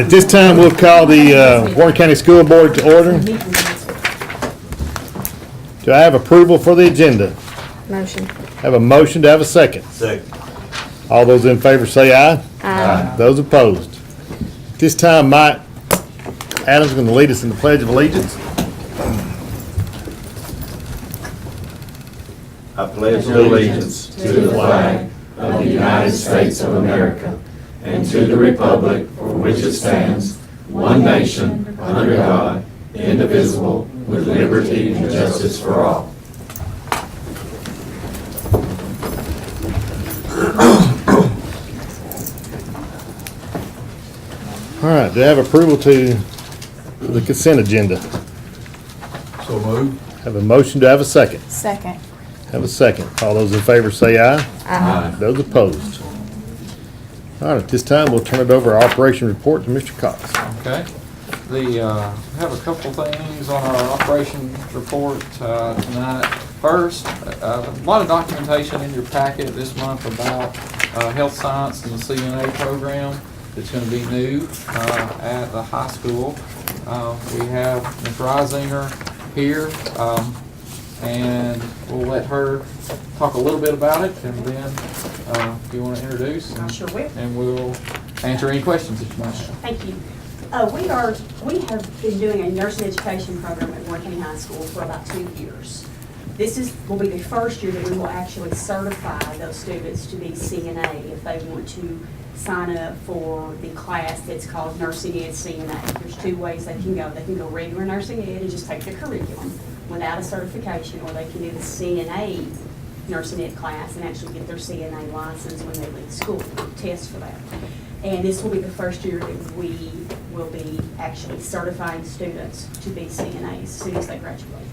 right, at this time, we'll call the Warren County School Board to order. Do I have approval for the agenda? Motion. Have a motion, to have a second? Second. All those in favor say aye. Aye. Those opposed. At this time, Mike Adams is going to lead us in the Pledge of Allegiance. I pledge allegiance to the flag of the United States of America and to the republic for which it stands, one nation, under God, indivisible, with liberty and justice for all. All right, do I have approval to the consent agenda? So moved. Have a motion, to have a second? Second. Have a second. All those in favor say aye. Aye. Those opposed. All right, at this time, we'll turn it over our operation report to Mr. Cox. Okay. We have a couple things on our operation report tonight. First, a lot of documentation in your packet this month about health science and the CNA program that's going to be new at the high school. We have Ms. Reisinger here, and we'll let her talk a little bit about it, and then if you want to introduce, I sure will. and we'll answer any questions that you might have. Thank you. We have been doing a nursing education program at Warren County High School for about 2 years. This will be the first year that we will actually certify those students to be CNA if they want to sign up for the class that's called Nursing Ed CNA. There's 2 ways they can go. They can go regular nursing ed and just take the curriculum without a certification, or they can do the CNA nursing ed class and actually get their CNA license when they leave school, test for that. And this will be the first year that we will be actually certifying students to be CNAs as soon as they graduate.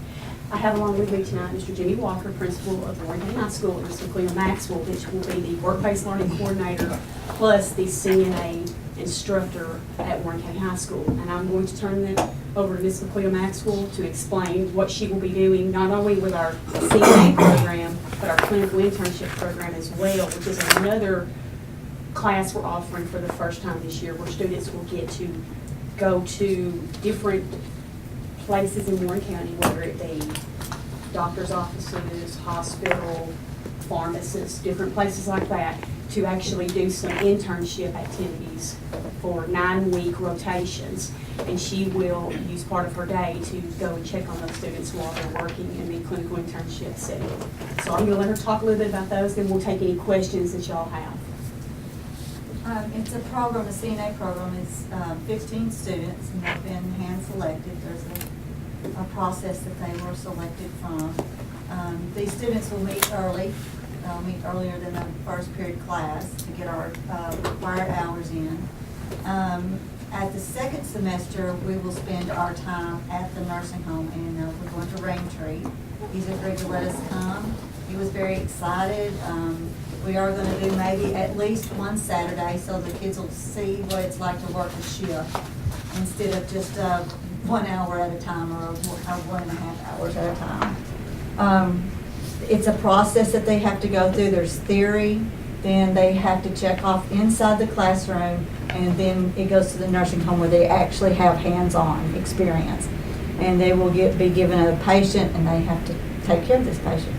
I have along with me tonight Mr. Jimmy Walker, principal of Warren County High School, and Mr. Cleo Maxwell, which will be the work-based learning coordinator, plus the CNA instructor at Warren County High School. And I'm going to turn it over to Ms. Cleo Maxwell to explain what she will be doing, not only with our CNA program, but our clinical internship program as well, which is another class we're offering for the first time this year, where students will get to go to different places in Warren County, whether it be doctor's offices, hospital, pharmacists, different places like that, to actually do some internship activities for 9-week rotations. And she will use part of her day to go and check on those students while they're working in the clinical internship setting. So I'm going to let her talk a little bit about those, then we'll take any questions that y'all have. It's a program, a CNA program. It's 15 students, and they've been hand-selected. There's a process that they were selected from. These students will meet early. They'll meet earlier than the first period class to get our required hours in. At the second semester, we will spend our time at the nursing home, and we're going to Raintree. He's agreed to let us come. He was very excited. We are going to do maybe at least one Saturday so the kids will see what it's like to work a shift instead of just 1 hour at a time or 1.5 hours at a time. It's a process that they have to go through. There's theory, then they have to check off inside the classroom, and then it goes to the nursing home where they actually have hands-on experience. And they will be given a patient, and they have to take care of this patient.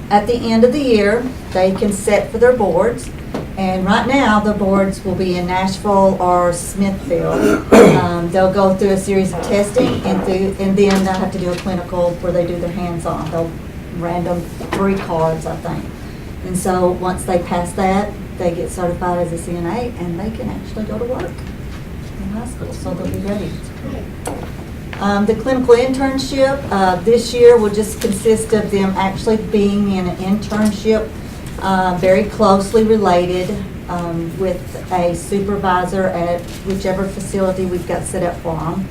At the end of the year, they can set for their boards, and right now the boards will be in Nashville or Smithville. They'll go through a series of testing, and then they'll have to do a clinical where they do their hands-on. They'll random 3 cards, I think. And so once they pass that, they get certified as a CNA, and they can actually go to work in high school, so they'll be ready. The clinical internship this year will just consist of them actually being in an internship very closely related with a supervisor at whichever facility we've got set up for them.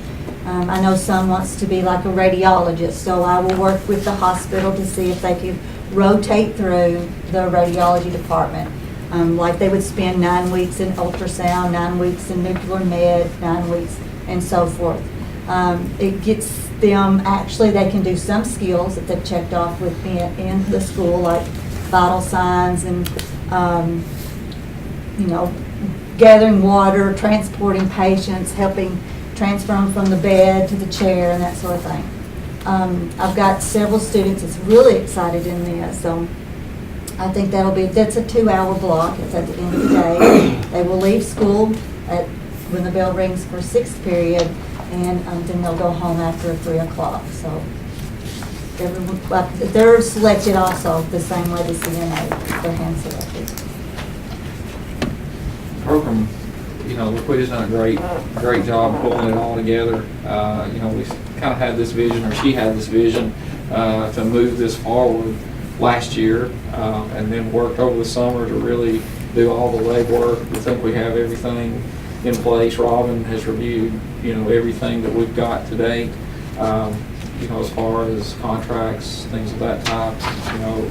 I know some wants to be like a radiologist, so I will work with the hospital to see if they can rotate through the radiology department. Like they would spend 9 weeks in ultrasound, 9 weeks in nuclear med, 9 weeks, and so forth. It gets them, actually they can do some skills that they've checked off with being in the school, like vital signs and, gathering water, transporting patients, helping transfer them from the bed to the chair and that sort of thing. I've got several students that's really excited in this, so I think that's a 2-hour block. It's at the end of the day. They will leave school when the bell rings for 6th period, and then they'll go home after 3 o'clock. So they're selected also the same way the CNA, they're hand selected. Program, LaQuia's done a great job pulling it all together. We kind of had this vision, or she had this vision, to move this forward last year, and then worked over the summer to really do all the legwork. We think we have everything in place. Robin has reviewed, everything that we've got today, as far as contracts, things of that type.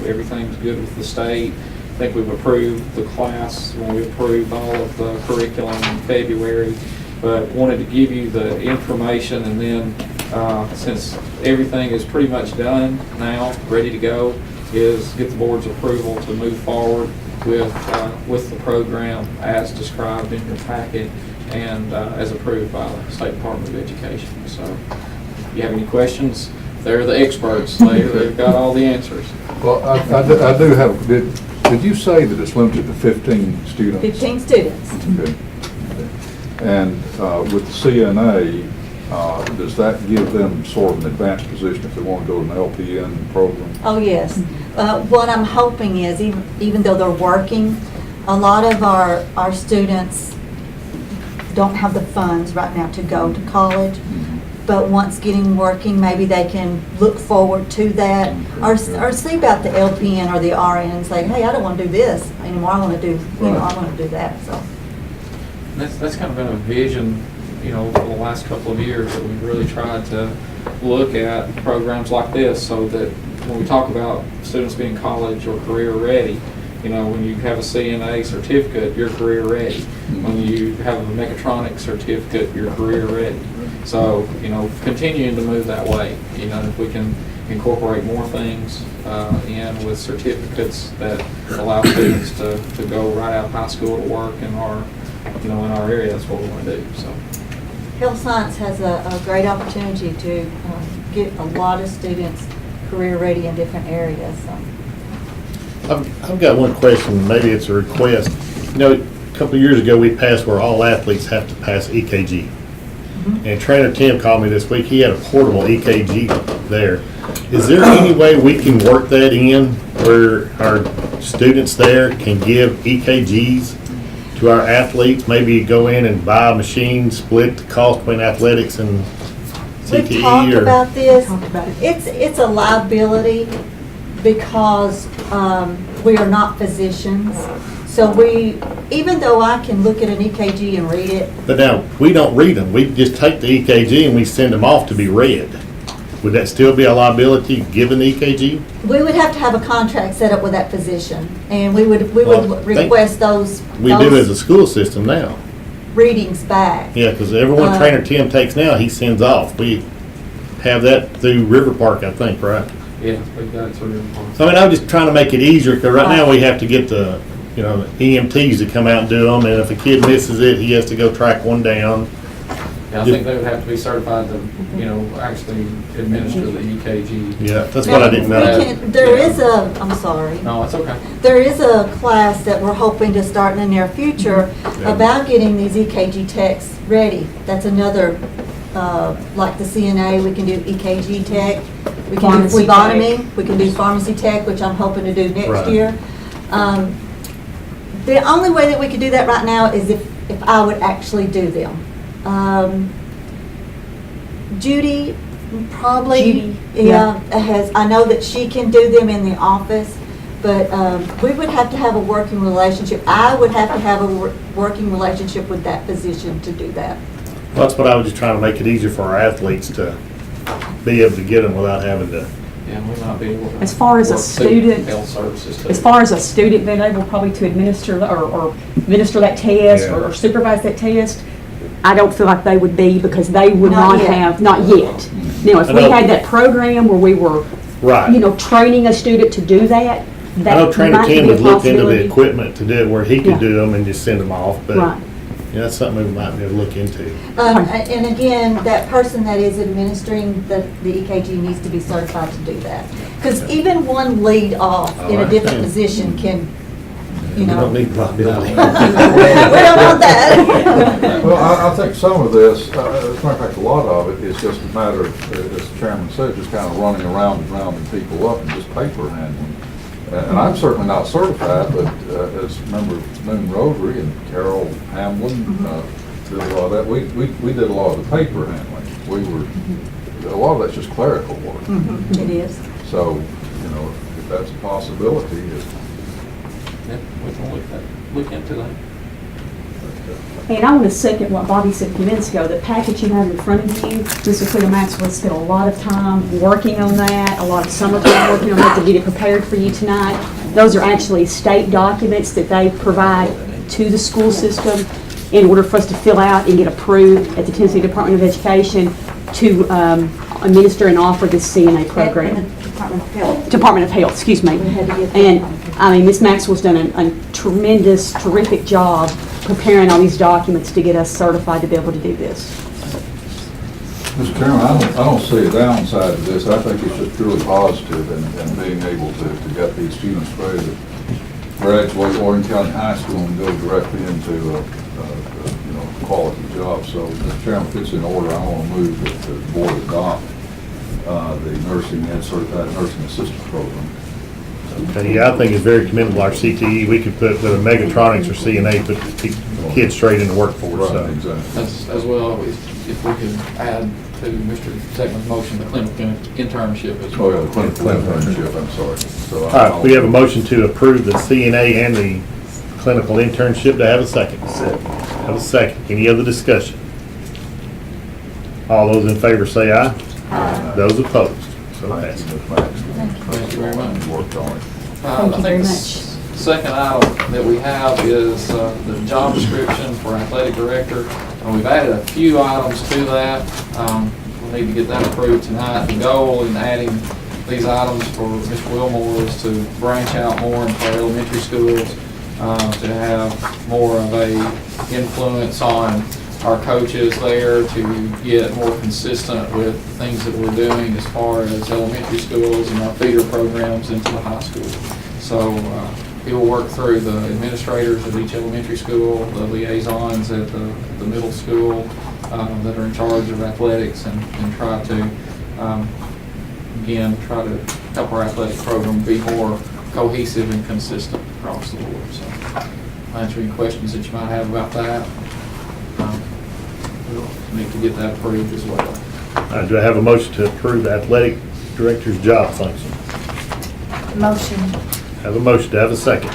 Everything's good with the state. I think we've approved the class when we approved all of the curriculum in February, but wanted to give you the information, and then since everything is pretty much done now, ready to go, is get the board's approval to move forward with the program as described in your packet and as approved by the State Department of Education. So if you have any questions, they're the experts. They've got all the answers. Well, I do have, did you say that it's limited to 15 students? 15 students. Okay. And with the CNA, does that give them sort of an advanced position if they want to go to an LPN program? Oh, yes. What I'm hoping is, even though they're working, a lot of our students don't have the funds right now to go to college. But once getting working, maybe they can look forward to that, or see about the LPN or the RN and say, hey, I don't want to do this anymore. I want to do, I want to do that. So That's kind of been a vision, for the last couple of years, that we've really tried to look at programs like this, so that when we talk about students being college or career ready, when you have a CNA certificate, you're career ready. When you have a mechatronics certificate, you're career ready. So, continuing to move that way, if we can incorporate more things in with certificates that allow students to go right out of high school to work in our, in our area, that's what we want to do. So, health science has a great opportunity to get a lot of students career ready in different areas. So. I've got one question, maybe it's a request. A couple of years ago, we passed where all athletes have to pass EKG. And Trainer Tim called me this week. He had a portable EKG there. Is there any way we can work that in where our students there can give EKGs to our athletes? Maybe go in and buy a machine, split the cost between athletics and CTE? We've talked about this. It's a liability because we are not physicians. So even though I can look at an EKG and read it. But now, we don't read them. We just take the EKG and we send them off to be read. Would that still be a liability given the EKG? We would have to have a contract set up with that physician, and we would request those We do as a school system now. readings back. Yeah, because everyone Trainer Tim takes now, he sends off. We have that through River Park, I think, right? yeah, we've got sort of. So, I'm just trying to make it easier, because right now we have to get the EMTs to come out and do them, and if a kid misses it, he has to go track one down. Yeah, I think they would have to be certified to, actually administer the EKG. Yeah, that's what I didn't know. I'm sorry. No, it's okay. There is a class that we're hoping to start in the near future about getting these EKG techs ready. That's another, like the CNA, we can do EKG tech, we can do Phlebotomy phlebotomy, we can do pharmacy tech, which I'm hoping to do next Right. year. The only way that we could do that right now is if I would actually do them. Judy probably, I know that she can do them in the office, but we would have to have a working relationship. I would have to have a working relationship with that physician to do that. Well, that's what I was just trying to make it easier for our athletes to be able to get them without having to. Yeah, we might be able to. As far as a work through student- Health services too. As far as a student being able probably to administer or administer that test Yeah. or supervise that test, I don't feel like they would be, because they would Not not yet. have, not yet. Now, if I we know. had that program where we were, Right. training a student to do that, I know that Trainer might Tim be a has looked into the possibility. equipment to do it where he could Yeah. do them and just send them off, but Right. Yeah, that's something we might be able to look into. And again, that person that is administering the EKG needs to be certified to do that. Because even one lead off in a different position can, you We know. don't need liability. We don't want that. Well, I think some of this, as a matter of fact, a lot of it is just a matter of, as the chairman said, just kind of running around and rounding people up and just paper handling. And I'm certainly not certified, but as a member of Moon Rotary and Carol Hamlin did a lot of that, we did a lot of the paper handling. We were, a lot of that's just clerical work. It is. So, you know, if that's a possibility, Yeah, we can look into that. And I want to second what Bobby said a few minutes ago. The package you have in front of you, Mr. Cleta Maxwell spent a lot of time working on that, a lot of summertime working on that to get it prepared for you tonight. Those are actually state documents that they provide to the school system in order for us to fill out and get approved at the Tennessee Department of Education to administer and offer this CNA program. Department of Health. Department of Health, excuse me. We had to get that. And, I mean, Ms. Maxwell's done a tremendous, terrific job preparing all these documents to get us certified to be able to do this. Mr. Chairman, I don't see a downside to this. I think it's just purely positive in being able to get these students ready to graduate Orange County High School and go directly into a quality job. So, Mr. Chairman, if it's in order, I want to move that the board adopt the nursing and certified nursing assistant program. And yeah, I think it's very commendable, our CTE, we could put, with a Megatronics or CNA, put the kids straight in the workforce, so. Right, exactly. As well, if we could add to Mr. Zeckman's motion, the clinical internship as well. Oh, yeah, the clinical internship, I'm sorry. So All right, we have a motion to approve the CNA and the clinical internship. Do I have a second? Have a second. Any other discussion? All those in favor say aye. Aye. Those opposed? So Thank you, passed. Ms. Maxwell. Thank you very much. Worked on it. Thank you very much. Second item that we have is the job description for athletic director. We've added a few items to that. We'll need to get that approved tonight. The goal in adding these items for Mr. Wilmore is to branch out more into our elementary schools, to have more of a influence on our coaches there, to get more consistent with things that we're doing as far as elementary schools and our feeder programs into the high school. So he will work through the administrators at each elementary school, the liaisons at the middle school that are in charge of athletics, and try to, again, try to help our athletic program be more cohesive and consistent across the board. So I'll answer any questions that you might have about that. We'll need to get that approved as well. Do I have a motion to approve the athletic director's job function? Motion. Have a motion. Do I have a second?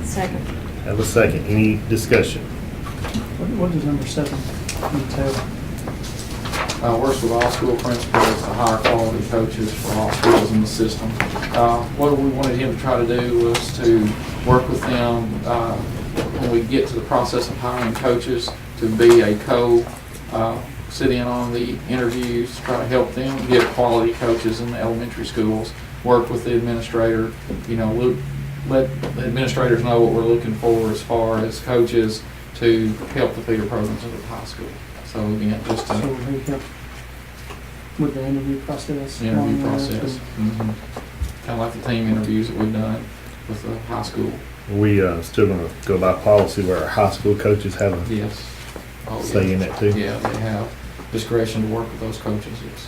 Second. Have a second. Any discussion? What does number 7 entail? Works with all school principals to hire quality coaches for all schools in the system. What we wanted him to try to do was to work with them when we get to the process of hiring coaches to be a sit in on the interviews, try to help them get quality coaches in the elementary schools, work with the administrator, let the administrators know what we're looking for as far as coaches to help the feeder programs into the high school. So again, just So to will he help with the interview process? interview along there? process. Kind of like the team interviews that we've done with the high school. We still going to go by policy where our high school coaches have a Yes. Oh, say in that too? Yeah, they have discretion to work with those coaches. Yes.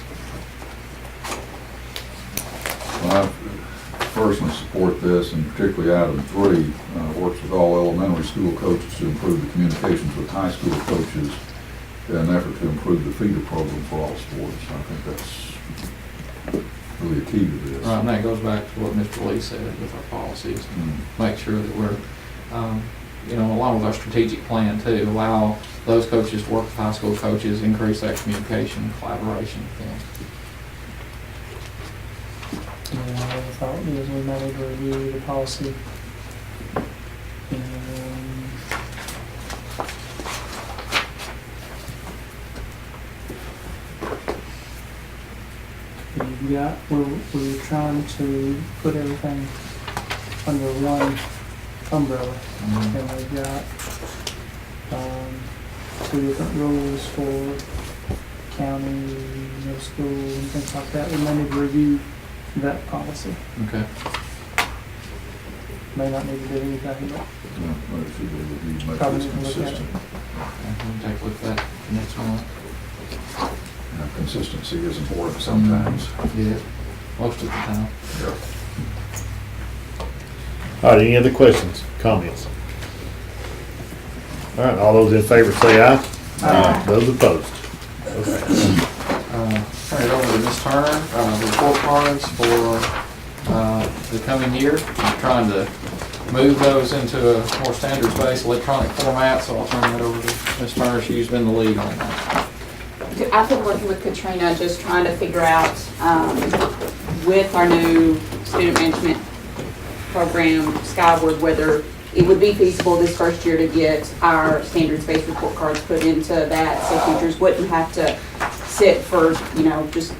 Well, I personally support this, and particularly item 3, works with all elementary school coaches to improve the communications with high school coaches in an effort to improve the feeder program for all sports. I think that's really a key to this. Right, and that goes back to what Mr. Lee said with our policies. Make sure that we're, along with our strategic plan too, allow those coaches to work with high school coaches, increase that communication and collaboration with them. And my other thought is we might need to review the policy. You've got, we're trying to put everything under one umbrella. And we've got two different rules for county, middle school, and things like that. We may need to review that policy. Okay. May not need to do anything, but No, it should be reviewed, make Probably it need to look at it. consistent. We'll take a look at that next month. Now, consistency is important sometimes. Yeah, most of the time. Yep. All right, any other questions, comments? All right, all those in favor say aye. Aye. Those opposed? Okay. Turn it over to Ms. Turner, report cards for the coming year. I'm trying to move those into a more standards-based electronic format, so I'll turn that over to Ms. Turner. She's been the lead on that. I've been working with Katrina, just trying to figure out, with our new student management program, Skyward, whether it would be feasible this first year to get our standards-based report cards put into that, so teachers wouldn't have to sit for, just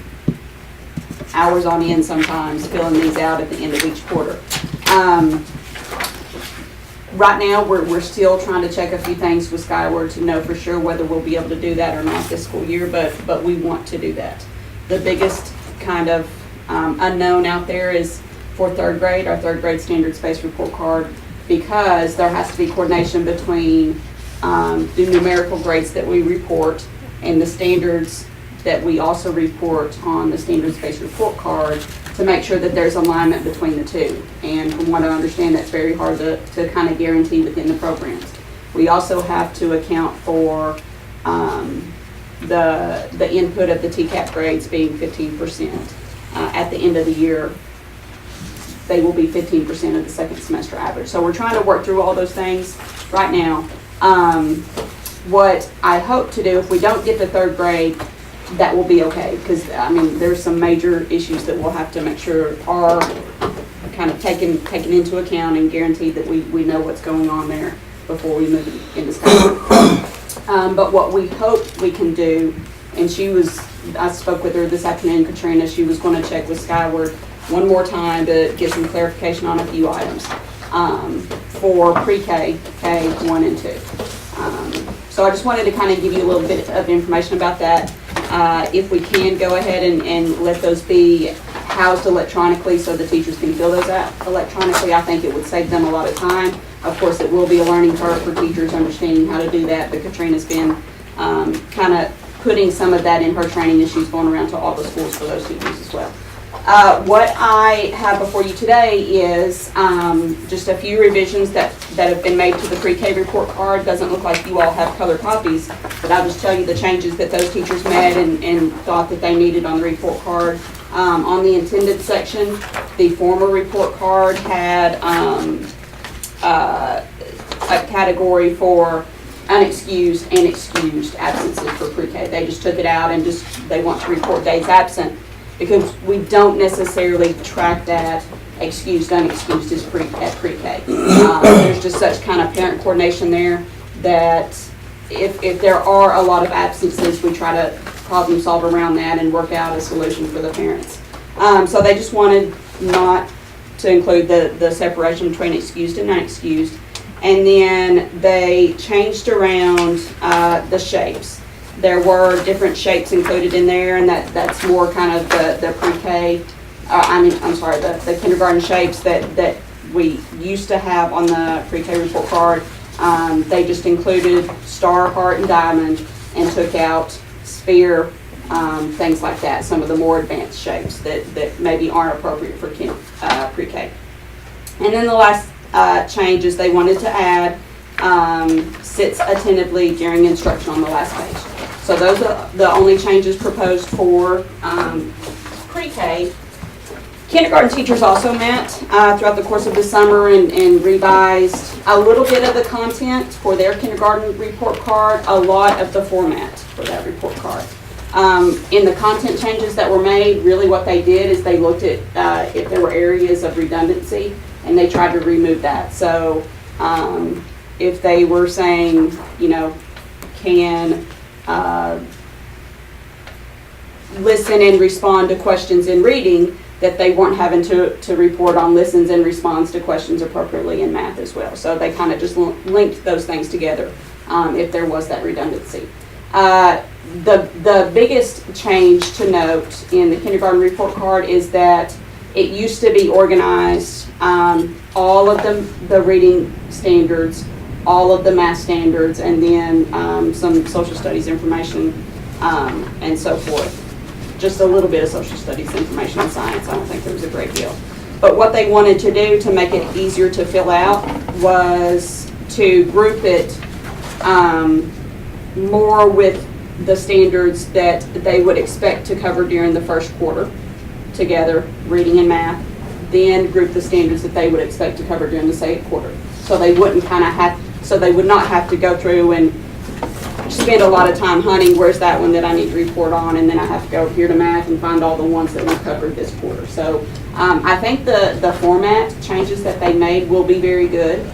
hours on end sometimes filling these out at the end of each quarter. Right now, we're still trying to check a few things with Skyward to know for sure whether we'll be able to do that or not this school year, but we want to do that. The biggest kind of unknown out there is for third grade, our third grade standards-based report card, because there has to be coordination between the numerical grades that we report and the standards that we also report on the standards-based report card to make sure that there's alignment between the two. And from what I understand, that's very hard to kind of guarantee within the programs. We also have to account for the input of the TCAP grades being 15%. At the end of the year, they will be 15% of the second semester average. So we're trying to work through all those things right now. What I hope to do, if we don't get to third grade, that will be okay, because there's some major issues that we'll have to make sure are kind of taken into account and guaranteed that we know what's going on there before we move into Skyward. But what we hope we can do, and I spoke with her this afternoon, Katrina, she was going to check with Skyward one more time to get some clarification on a few items for pre-K, K1 and 2. So I just wanted to kind of give you a little bit of information about that. If we can go ahead and let those be housed electronically so the teachers can fill those out electronically, I think it would save them a lot of time. Of course, it will be a learning curve for teachers understanding how to do that, but Katrina's been kind of putting some of that in her training as she's going around to all the schools for those teachers as well. What I have before you today is just a few revisions that have been made to the pre-K report card. Doesn't look like you all have color copies, but I'll just tell you the changes that those teachers made and thought that they needed on the report card. On the intended section, the former report card had a category for unexcused and excused absences for pre-K. They just took it out and they want to report days absent, because we don't necessarily track that excused, unexcused as at pre-K. There's just such kind of parent coordination there that if there are a lot of absences, we try to problem solve around that and work out a solution for the parents. So they just wanted not to include the separation between excused and unexcused. And then they changed around the shapes. There were different shapes included in there, and that's more kind of the pre-K, the kindergarten shapes that we used to have on the pre-K report card. They just included star, heart, and diamond, and took out sphere, things like that, some of the more advanced shapes that maybe aren't appropriate for pre-K. And then the last change is they wanted to add sits attentively during instruction on the last page. So those are the only changes proposed for pre-K. Kindergarten teachers also met throughout the course of the summer and revised a little bit of the content for their kindergarten report card, a lot of the format for that report card. In the content changes that were made, really what they did is they looked at if there were areas of redundancy, and they tried to remove that. So if they were saying, can listen and respond to questions in reading, that they weren't having to report on listens and responds to questions appropriately in math as well. So they kind of just linked those things together if there was that redundancy. The biggest change to note in the kindergarten report card is that it used to be organized, all of the reading standards, all of the math standards, and then some social studies information and so forth. Just a little bit of social studies information and science. I don't think there was a great deal. But what they wanted to do to make it easier to fill out was to group it more with the standards that they would expect to cover during the first quarter together, reading and math, then group the standards that they would expect to cover during the second quarter. So they wouldn't so they would not have to go through and spend a lot of time hunting, where's that one that I need to report on, and then I have to go here to math and find all the ones that we covered this quarter. So I think the format changes that they made will be very good.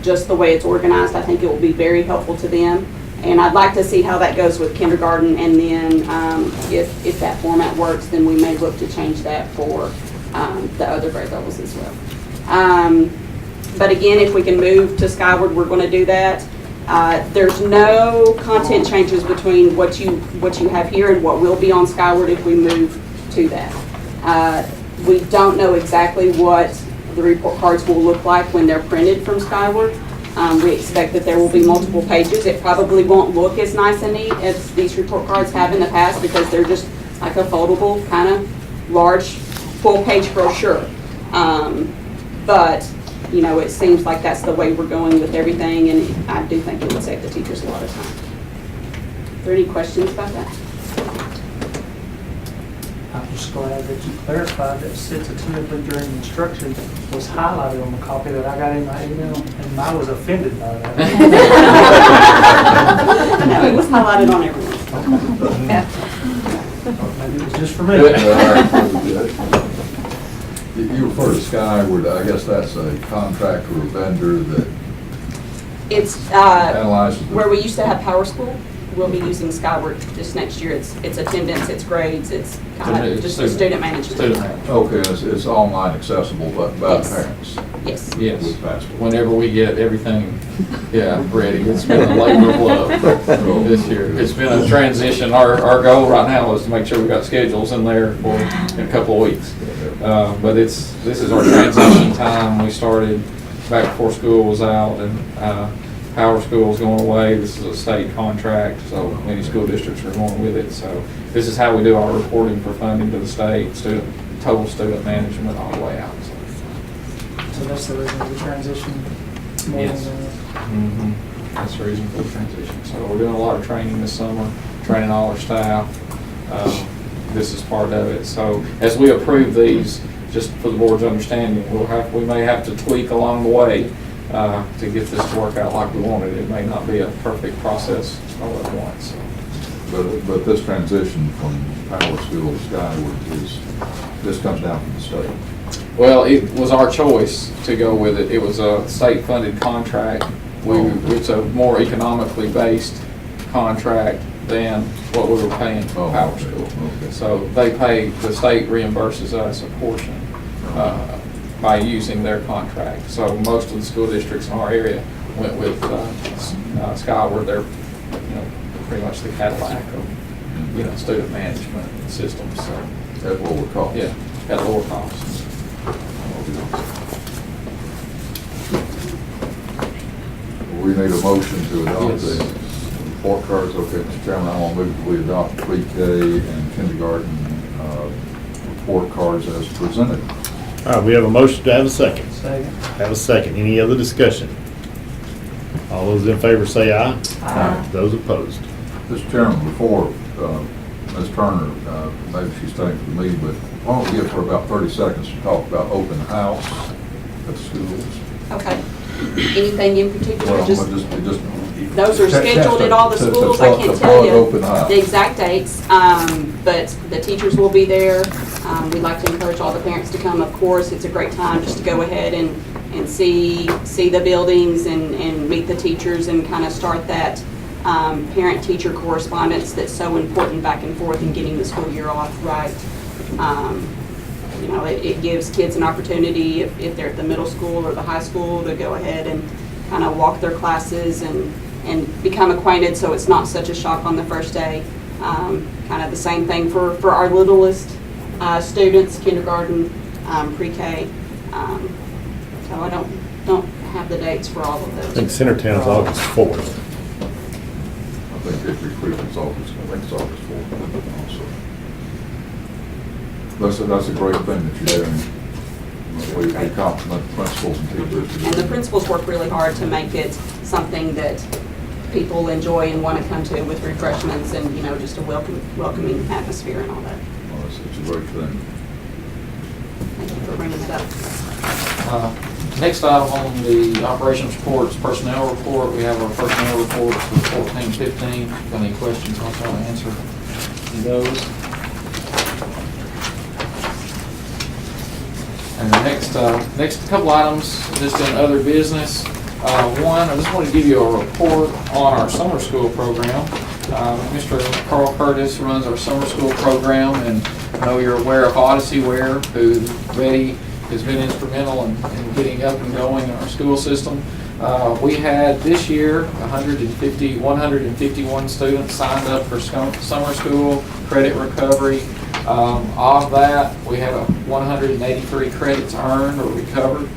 Just the way it's organized, I think it will be very helpful to them. And I'd like to see how that goes with kindergarten, and then if that format works, then we may look to change that for the other grade levels as well. But again, if we can move to Skyward, we're going to do that. There's no content changes between what you have here and what will be on Skyward if we move to that. We don't know exactly what the report cards will look like when they're printed from Skyward. We expect that there will be multiple pages. It probably won't look as nice and neat as these report cards have in the past because they're just like a foldable kind of large full-page brochure. But you know, it seems like that's the way we're going with everything, and I do think it would save the teachers a lot of time. Are there any questions about that? I'm just glad that you clarified that sensitively during instruction was highlighted on the copy that I got in my email, and I was offended by that. No, it was highlighted on everyone. Maybe it was just for me. You refer to Skyward, I guess that's a contract or a vendor that It's analyzes the... where we used to have Power School. We'll be using Skyward this next year. It's attendance, it's grades, it's kind of just student management. Student management. Okay, it's online accessible, but by Yes. parents. Yes. Yes. With passport. Whenever we get everything, ready. It's been a labor of love this year. It's been a transition. Our goal right now is to make sure we got schedules in there for in a couple of weeks. But this is our transition time. We started back before school was out, and Power School is going away. This is a state contract, so many school districts are going with it. So this is how we do our reporting for funding to the state, total student management all the way out. So that's the reason for the transition. Yes. That's the reason for the transition. So we're doing a lot of training this summer, training all our staff. This is part of it. So as we approve these, just for the board's understanding, we may have to tweak along the way to get this to work out like we wanted. It may not be a perfect process all at once. But this transition from Power School to Skyward this comes down from the state. Well, it was our choice to go with it. It was a state-funded contract. It's a more economically based contract than what we were paying for Power School. Okay. So the state reimburses us a portion by using their contract. So most of the school districts in our area went with Skyward. They're pretty much the Cadillac of student management systems. So At lower cost. yeah, at lower cost. We need a motion to adopt Yes. the report cards. Okay, Mr. Chairman, I want to move that we adopt pre-K and kindergarten report cards as presented. All right, we have a motion to have a second. Second. Have a second. Any other discussion? All those in favor say aye. Aye. Those opposed. Mr. Chairman, before Ms. Turner, maybe she's staying for the meeting, but why don't we give her about 30 seconds to talk about open house at schools? Okay. Anything in particular? Well, Just those are Just scheduled at all the to schools. I plug- can't to tell plug you open house. the exact dates, but the teachers will be there. We'd like to encourage all the parents to come. Of course, it's a great time just to go ahead and see the buildings and meet the teachers and kind of start that parent-teacher correspondence that's so important back and forth in getting the school year off right. It gives kids an opportunity, if they're at the middle school or the high school, to go ahead and kind of walk their classes and become acquainted, so it's not such a shock on the first day. Kind of the same thing for our littlest students, kindergarten, pre-K. So I don't have the dates for all of I those. think Centertown is August 4th. I think Hickory Creek is August, I think it's August 4th also. That's a great thing that you're doing. We compliment the principals and teachers. And the principals work really hard to make it something that people enjoy and want to come to, with refreshments and, you know, just a welcoming atmosphere and all that. Well, it's a great thing. Thank you for bringing that up. Next item on the operations reports, personnel report. We have our personnel report for 14-15. Got any questions? I'll try to answer those. And the next couple items, just in other business. One, I just want to give you a report on our summer school program. Mr. Carl Curtis runs our summer school program, and I know you're aware of Odyssey Ware, who Betty has been instrumental in getting up and going in our school system. We had this year 151 students signed up for summer school credit recovery. Of that, we had 183 credits earned or recovered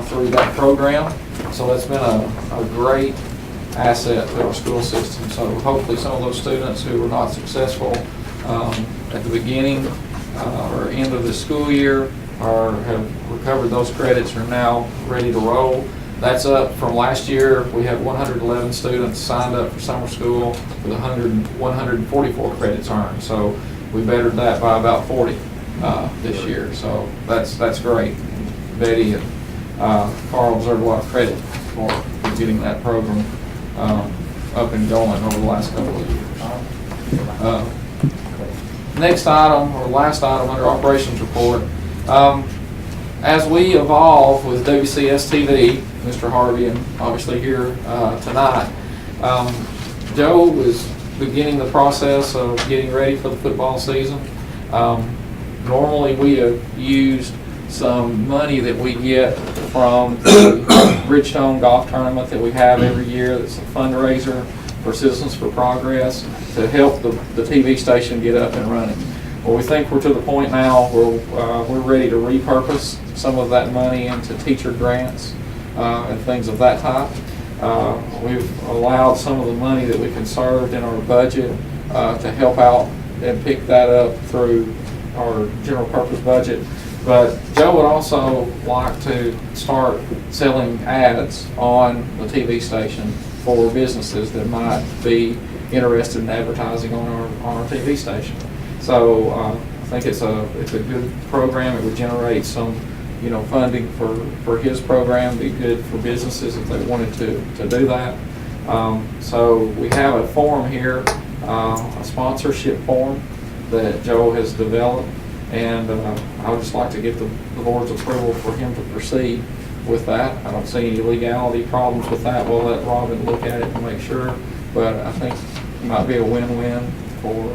through that program. So that's been a great asset to our school system. So hopefully some of those students who were not successful at the beginning or end of the school year have recovered those credits, are now ready to roll. That's up from last year. We had 111 students signed up for summer school with 144 credits earned. So we bettered that by about 40 this year. So that's great. Betty and Carl deserve a lot of credit for getting that program up and going over the last couple of years. Next item, or last item under operations report, as we evolve with WCS TV, Mr. Harvey, and obviously here tonight, Joe is beginning the process of getting ready for the football season. Normally we have used some money that we get from the Bridgestone golf tournament that we have every year. That's a fundraiser for Citizens for Progress to help the TV station get up and running. Well, we think we're to the point now where we're ready to repurpose some of that money into teacher grants and things of that type. We've allowed some of the money that we conserved in our budget to help out and pick that up through our general purpose budget. But Joe would also like to start selling ads on the TV station for businesses that might be interested in advertising on our TV station. So I think it's a good program. It would generate some funding for his program. Be good for businesses if they wanted to do that. So we have a form here, a sponsorship form that Joe has developed. And I would just like to get the board's approval for him to proceed with that. I don't see any legality problems with that. We'll let Robin look at it to make sure. But I think it might be a win-win for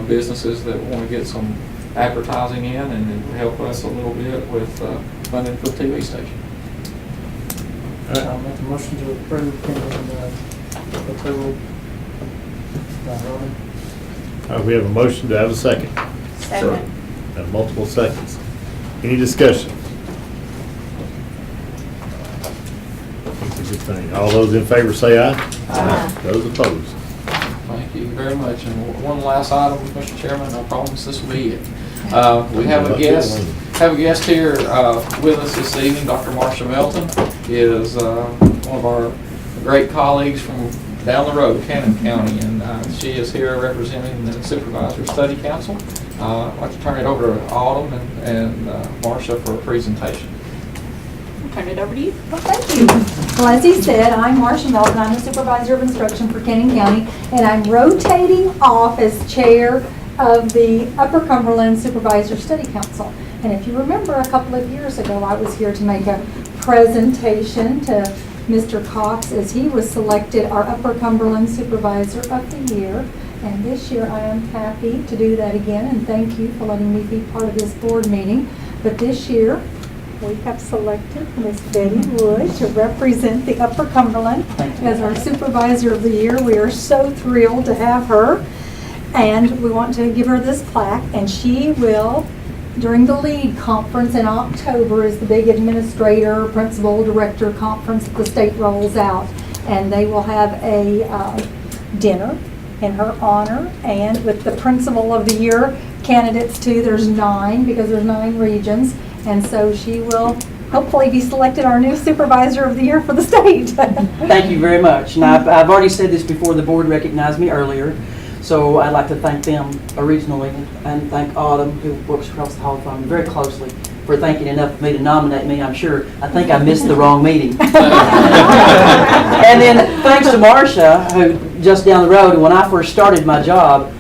businesses that want to get some advertising in, and it would help us a little bit with funding for the TV station. I'll make a motion to approve pending approval by Robin. We have a motion to have a second. Second. Have multiple seconds. Any discussion? It's a good thing. All those in favor say aye. Aye. Those opposed? Thank you very much. And one last item, Mr. Chairman, I promise this will be it. We have a guest here with us this evening. Dr. Marsha Melton is one of our great colleagues from down the road, Cannon County, and she is here representing the Supervisor Study Council. I'd like to turn it over to Autumn and Marsha for a presentation. I'll turn it over to you. Well, thank you. Well, as he said, I'm Marsha Melton. I'm the Supervisor of Instruction for Cannon County, and I'm rotating off as Chair of the Upper Cumberland Supervisor Study Council. And if you remember, a couple of years ago, I was here to make a presentation to Mr. Cox as he was selected our Upper Cumberland Supervisor of the Year. And this year I am happy to do that again, and thank you for letting me be part of this board meeting. But this year We have selected Miss Betty Wood to represent the Upper Cumberland as our Supervisor of the Year. We are so thrilled to have her, and we want to give her this plaque, and she will, during the LEAD conference in October, is the big administrator, principal, director conference the state rolls out, and they will have a dinner in her honor, and with the Principal of the Year candidates too. There's 9 because there's 9 regions, and so she will hopefully be selected our new Supervisor of the Year for the state. Thank you very much. And I've already said this before, the board recognized me earlier, so I'd like to thank them originally and thank Autumn, who works across the hall from me very closely, for thinking enough of me to nominate me. I think I missed the wrong meeting. And then thanks to Marcia, who just down the road, and when I first started my job,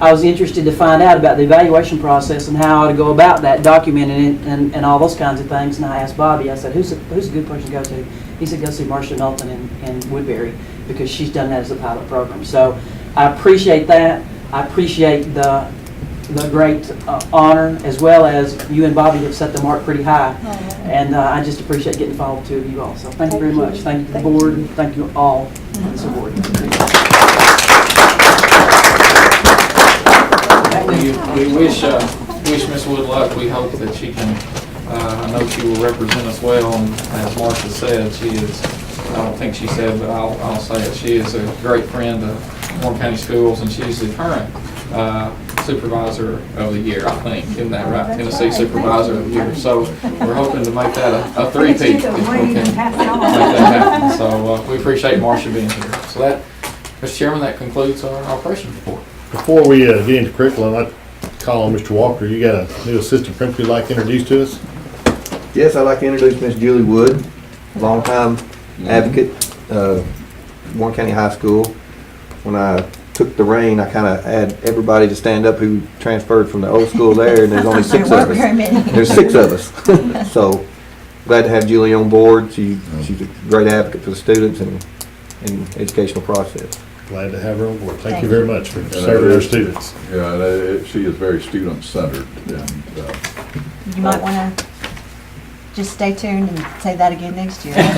I was interested to find out about the evaluation process and how I to go about that, documenting it and all those kinds of things. And I asked Bobby, I said, who's a good person to go to? He said, go see Marcia Knowlton in Woodbury, because she's done that as a pilot program. So I appreciate that. I appreciate the great honor, as well as you and Bobby have set the mark pretty high. And I just appreciate getting involved with 2 of you all. So thank you very much. Thank you to the board, and thank you all for the support. We wish Ms. Wood luck. We hope that she can, I know she will represent us well, and as Marcia said, she is, I don't think she said, but I'll say it, she is a great friend of Warren County Schools, and she's the current Supervisor of the Year, I think. Isn't that right? Tennessee Supervisor of the Year. So we're hoping to make that a three-peat if we can make that happen. So we appreciate Marcia being here. So that, Mr. Chairman, that concludes our operations report. Before we get into curriculum, I'd call on Mr. Walker. You got a new assistant principal you'd like to introduce to us? Yes, I'd like to introduce Miss Julie Wood, longtime advocate, Warren County High School. When I took the reign, I kind of had everybody to stand up who transferred from the old school there, and there's only 6 of us. There's 6 of us. So glad to have Julie on board. She's a great advocate for the students and educational process. Glad to have her on board. Thank you very much for serving our students. Yeah, she is very student-centered. You might want to just stay tuned and say that again next year. I've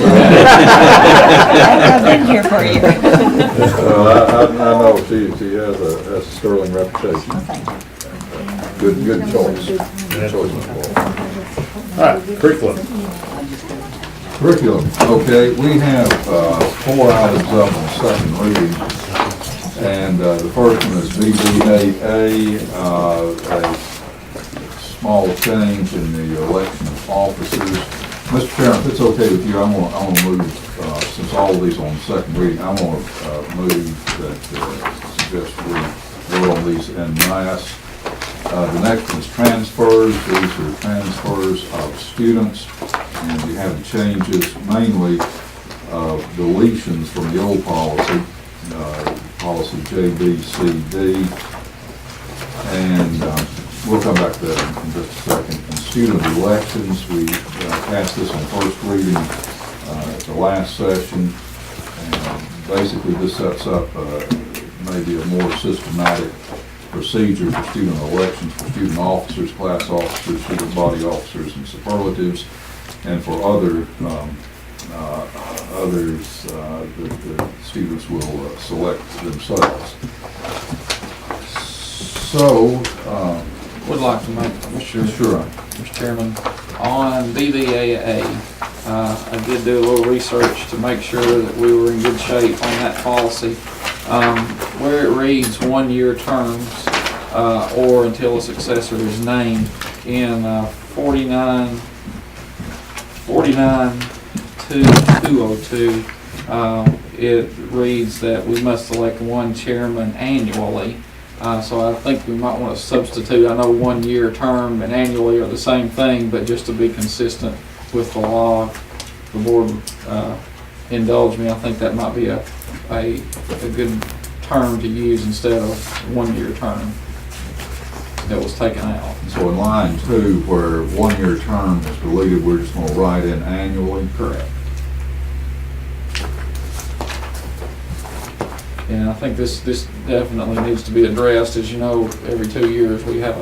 been here for you. Well, I know she has a sterling reputation. Well, thank you. Good choice. Good choice. All right, curriculum. Curriculum. Okay, we have 4 items up on second reading. And the first one is BBAA, a small change in the election of officers. Mr. Chairman, if it's okay with you, I'm going to move, since all of these are on second reading, I'm going to move that, suggest we vote on these en masse. The next one is transfers. These are transfers of students, and you have the changes, mainly deletions from the old policy. Policy JBCD, and we'll come back to that in just a second. And student elections, we passed this on first reading at the last session, and basically this sets up maybe a more systematic procedure for student elections for student officers, class officers, student body officers, and superlatives, and for others the students will select themselves. So, Would like to make, Mr. Chairman, on BBAA, I did do a little research to make sure that we were in good shape on that policy. Where it reads 1-year terms or until a successor is named in 49.202, it reads that we must select 1 chairman annually. So I think we might want to substitute, I know 1-year term and annually are the same thing, but just to be consistent with the law, the board indulge me, I think that might be a good term to use instead of 1-year term that was taken out. So in line 2, where 1-year term is deleted, we're just going to write in annually? Correct. And I think this definitely needs to be addressed. As you know, every 2 years we have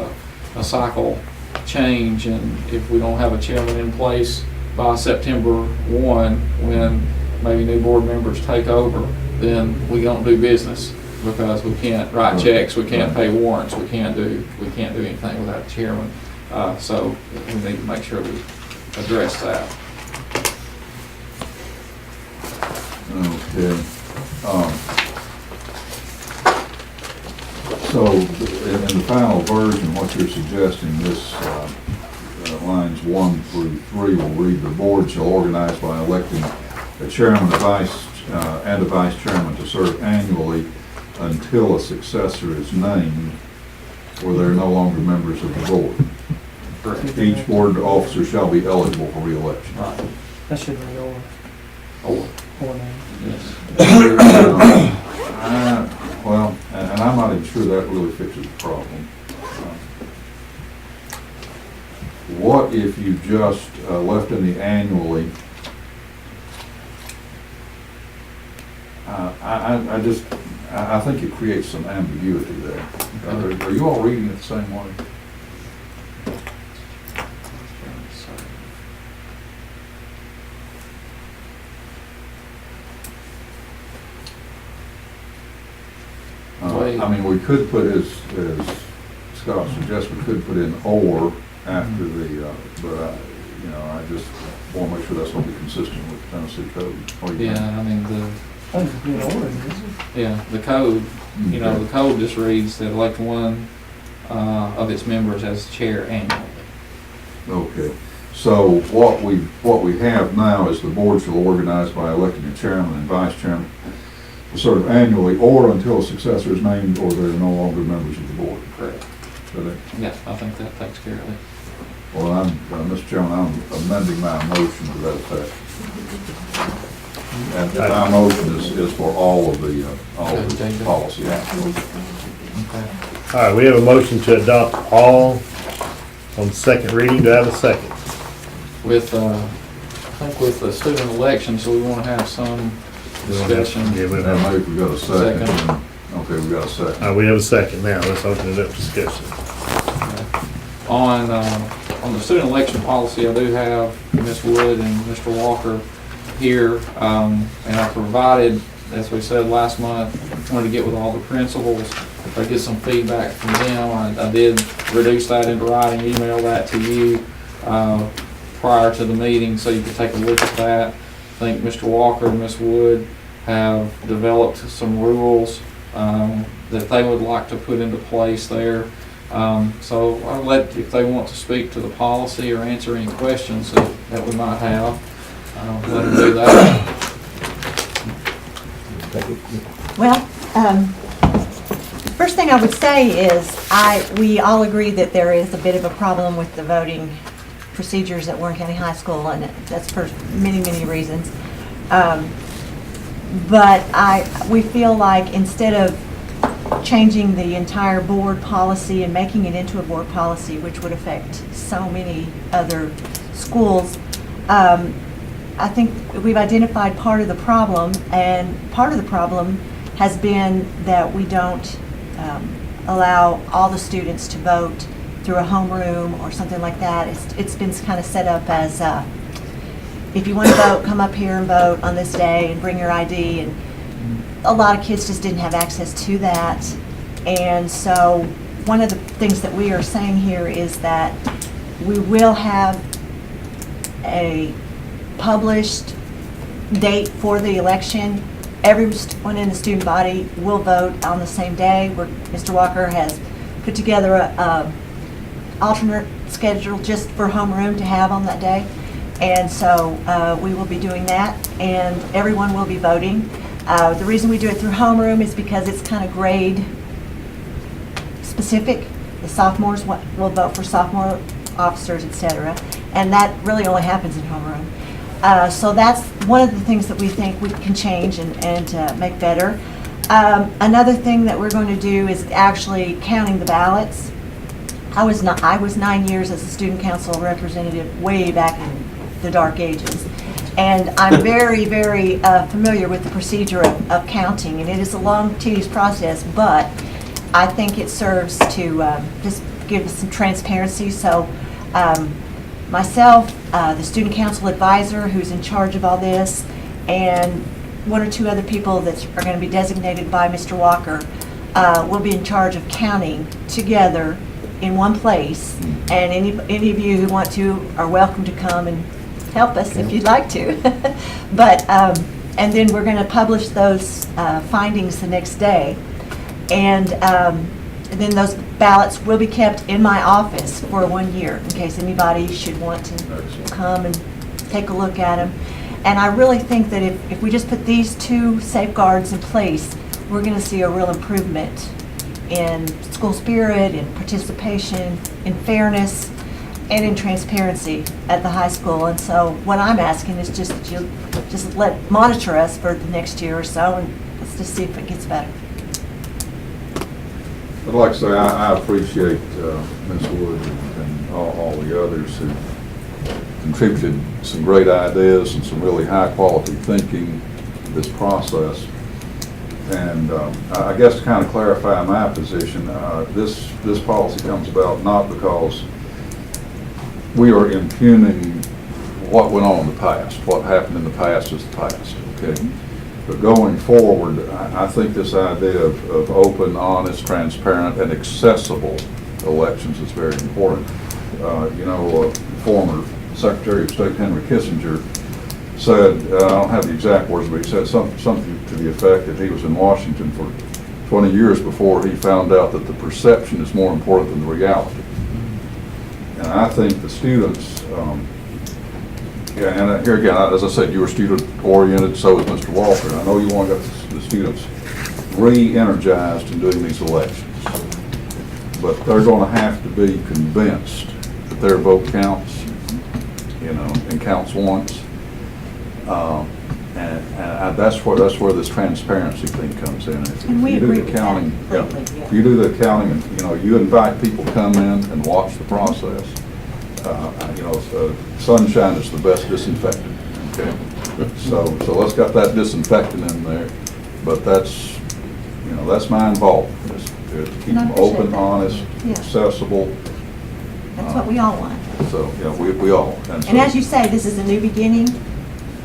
a cycle change, and if we don't have a chairman in place by September 1, when maybe new board members take over, then we don't do business, because we can't write checks, we can't pay warrants, we can't do anything without a chairman. So we need to make sure we address that. Okay. So in the final version, what you're suggesting, this lines 1 through 3 will read, "The board shall organize by electing a chairman, and a vice chairman to serve annually until a successor is named, or they're no longer members of the board. Correct. Each board officer shall be eligible for re-election." Right. That should be your, Or, your name. yes. Well, and I'm not even sure that really fixes the problem. What if you just left in the annually? I think it creates some ambiguity there. Are you all reading it the same way? I mean, we could put, as Scott suggests, we could put in "or" after the, but I just want to make sure that's going to be consistent with Tennessee code. What do you think? Yeah, I mean, That's a good order, isn't it? yeah, the code, the code just reads that elect one of its members as chair annually. Okay, so what we have now is the board shall organize by electing a chairman and vice chairman sort of annually, or until a successor is named, or they're no longer members of the board. Correct. Yeah, I think that takes care of it. Well, Mr. Chairman, I'm amending my motion to that effect. And my motion is for all of the policy actions. Okay. All right, we have a motion to adopt all on second reading. Do I have a second? With, I think with the student election, so we want to have some discussion. Yeah, And maybe we got a second. Okay, we got a second. we have a second now. Let's open it up to discussion. On the student election policy, I do have Ms. Wood and Mr. Walker here, and I provided, as we said last month, wanted to get with all the principals, if I get some feedback from them. I did reduce that into writing, email that to you prior to the meeting, so you could take a look at that. I think Mr. Walker and Ms. Wood have developed some rules that they would like to put into place there. So I'll let, if they want to speak to the policy or answer any questions that we might have, let them do that. Well, first thing I would say is we all agree that there is a bit of a problem with the voting procedures at Warren County High School, and that's for many, many reasons. But we feel like instead of changing the entire board policy and making it into a board policy, which would affect so many other schools, I think we've identified part of the problem, and part of the problem has been that we don't allow all the students to vote through a homeroom or something like that. It's been kind of set up as if you want to vote, come up here and vote on this day and bring your ID, and a lot of kids just didn't have access to that. And so one of the things that we are saying here is that we will have a published date for the election. Everyone in the student body will vote on the same day. Mr. Walker has put together a alternate schedule just for homeroom to have on that day. And so we will be doing that, and everyone will be voting. The reason we do it through homeroom is because it's kind of grade specific. The sophomores will vote for sophomore officers, etc. And that really only happens in homeroom. So that's one of the things that we think we can change and make better. Another thing that we're going to do is actually counting the ballots. I was 9 years as a student council representative way back in the dark ages. And I'm very, very familiar with the procedure of counting, and it is a long, tedious process, but I think it serves to just give us some transparency. So Myself, the student council advisor who's in charge of all this, and one or two other people that are going to be designated by Mr. Walker will be in charge of counting together in one place. And any of you who want to are welcome to come and help us if you'd like to. But and then we're going to publish those findings the next day, and then those ballots will be kept in my office for 1 year in case anybody should want to come and take a look at them. And I really think that if we just put these two safeguards in place, we're going to see a real improvement in school spirit, in participation, in fairness, and in transparency at the high school. And so what I'm asking is just that you just monitor us for the next year or so, and let's just see if it gets better. I'd like to say I appreciate Ms. Wood and all the others who contributed some great ideas and some really high-quality thinking to this process. And I guess to kind of clarify my position, this policy comes about not because we are impugning what went on in the past. What happened in the past is the past, okay? But going forward, I think this idea of open, honest, transparent, and accessible elections is very important. Former Secretary of State Henry Kissinger said, I don't have the exact words, but he said something to the effect that he was in Washington for 20 years before he found out that the perception is more important than the reality. And I think the students, and here again, as I said, you were student-oriented, so is Mr. Walker. I know you want to get the students re-energized in doing these elections. But they're going to have to be convinced that their vote counts, and counts once. And that's where this transparency thing comes in. And we agree with that completely, yeah. If you do the accounting, and you invite people to come in and watch the process. Sunshine is the best disinfectant. Okay, so let's get that disinfectant in there. But that's my involvement is to keep them open, honest, accessible. That's what we all want. So we all. And as you say, this is a new beginning.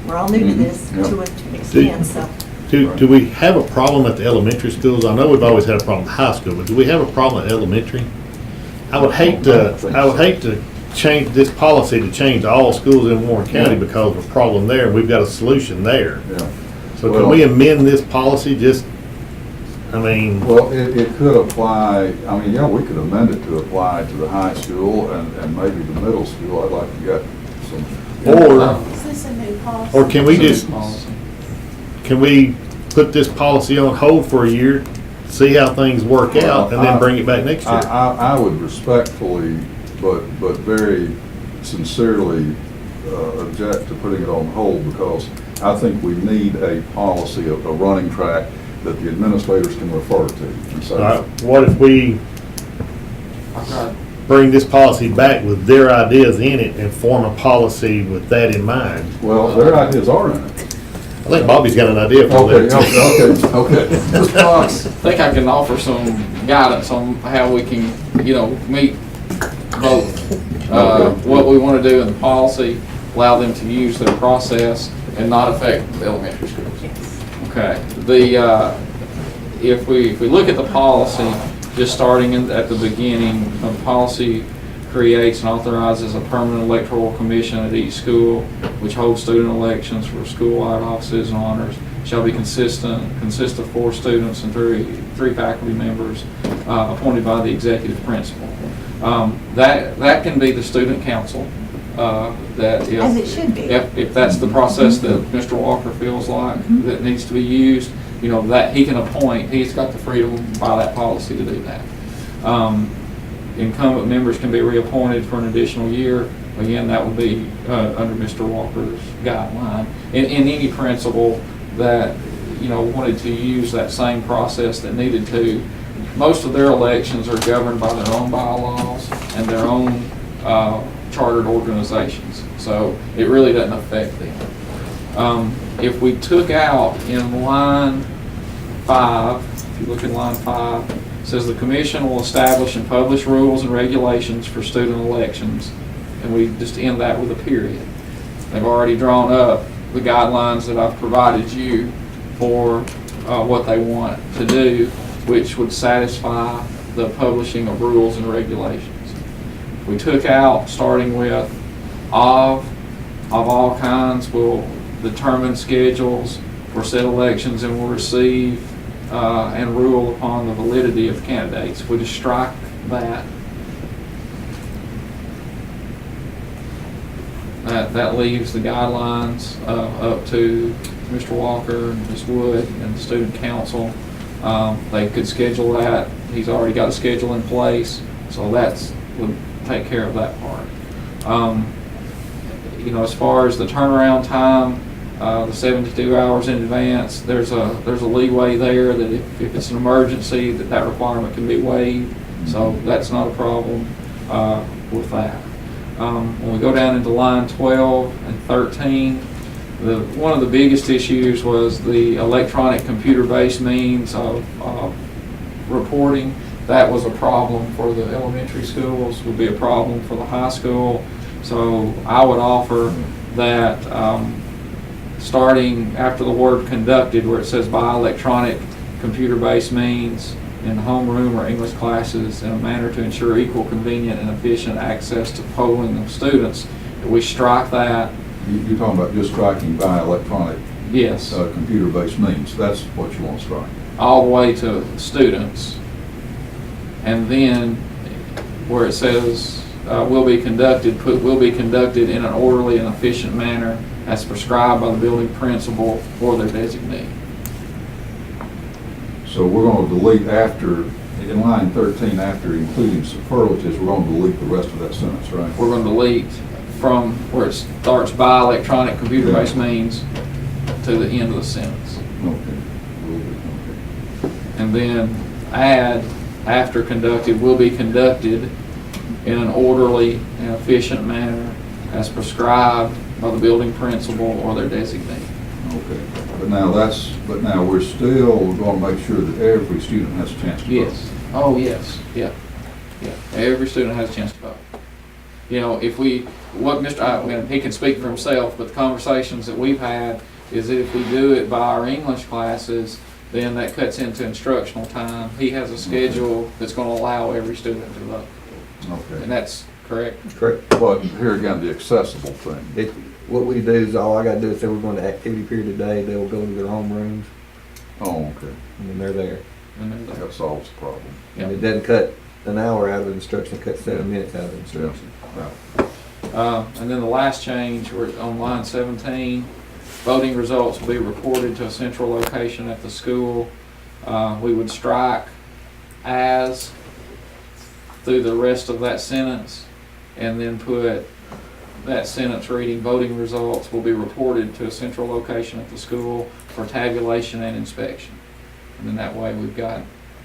We're all new to this to an extent. So. Do we have a problem at the elementary schools? I know we've always had a problem at high school, but do we have a problem at elementary? I would hate to change this policy to change all schools in Warren County because of a problem there, and we've got a solution there. Yeah. So can we amend this policy Well, it could apply, we could amend it to apply to the high school and maybe the middle school. I'd like to get some. Is this a new policy? Or can we put this policy on hold for a year, see how things work out, and then bring it back next year? I would respectfully, but very sincerely object to putting it on hold, because I think we need a policy, a running track that the administrators can refer to. And so, what if we bring this policy back with their ideas in it and form a policy with that in mind? Well, their ideas are in it. I think Bobby's got an idea for that. Okay. Mr. Fox, I think I can offer some guidance on how we can, meet both. What we want to do in the policy, allow them to use their process and not affect the elementary schools. Okay. If we look at the policy, just starting at the beginning, the policy creates and authorizes a permanent electoral commission at each school, which holds student elections for school-wide offices and honors. Shall be consist of 4 students and three faculty members appointed by the executive principal. That can be the student council. That as it should be. If that's the process that Mr. Walker feels like that needs to be used, that he can appoint. He's got the freedom by that policy to do that. Incumbent members can be reappointed for an additional year. Again, that would be under Mr. Walker's guideline. And any principal that wanted to use that same process that needed to, most of their elections are governed by their own bylaws and their own chartered organizations. So it really doesn't affect them. If we took out in line 5, if you look in line 5, it says the commission will establish and publish rules and regulations for student elections and we just end that with a period. They've already drawn up the guidelines that I've provided you for what they want to do, which would satisfy the publishing of rules and regulations. We took out, starting with of all kinds, will determine schedules for said elections and will receive and rule upon the validity of candidates. We just strike that. That leaves the guidelines up to Mr. Walker and Ms. Wood and the student council. They could schedule that. He's already got a schedule in place, so that's would take care of that part. You know, as far as the turnaround time, the 72 hours in advance, there's a leeway there that if it's an emergency, that requirement can be waived. So that's not a problem with that. When we go down into line 12 and 13, one of the biggest issues was the electronic computer-based means of reporting. That was a problem for the elementary schools, would be a problem for the high school. So I would offer that starting after the word conducted, where it says by electronic computer-based means in homeroom or English classes in a manner to ensure equal, convenient, and efficient access to polling of students, that we strike that. You're talking about just striking by electronic? Yes. Computer-based means. That's what you want to strike. All the way to students. And then where it says will be conducted, put will be conducted in an orderly and efficient manner as prescribed by the building principal or their designee. So we're going to delete after, in line 13, after including superlatives, we're going to delete the rest of that sentence, right? We're going to delete from where it starts by electronic computer-based means to the end of the sentence. Okay. And then add after conducted, will be conducted in an orderly and efficient manner as prescribed by the building principal or their designee. Okay. But now we're still going to make sure that every student has a chance to vote. Yes. Oh, yes. Yeah. Yeah. Every student has a chance to vote. You know, he can speak for himself, but the conversations that we've had is that if we do it by our English classes, then that cuts into instructional time. He has a schedule that's going to allow every student to vote. Okay. And that's correct? Correct. But here again, the accessible thing. What we do is, all I gotta do is say we're going to activity period today, they'll go to their homerooms, Oh, okay. and then they're there. And then That solves the problem. Yeah. And it doesn't cut an hour out of instruction, it cuts 7 minutes out of instruction. And then the last change, we're on line 17, voting results will be reported to a central location at the school. We would strike as through the rest of that sentence, and then put that sentence reading, voting results will be reported to a central location at the school for tabulation and inspection. And then that way we've got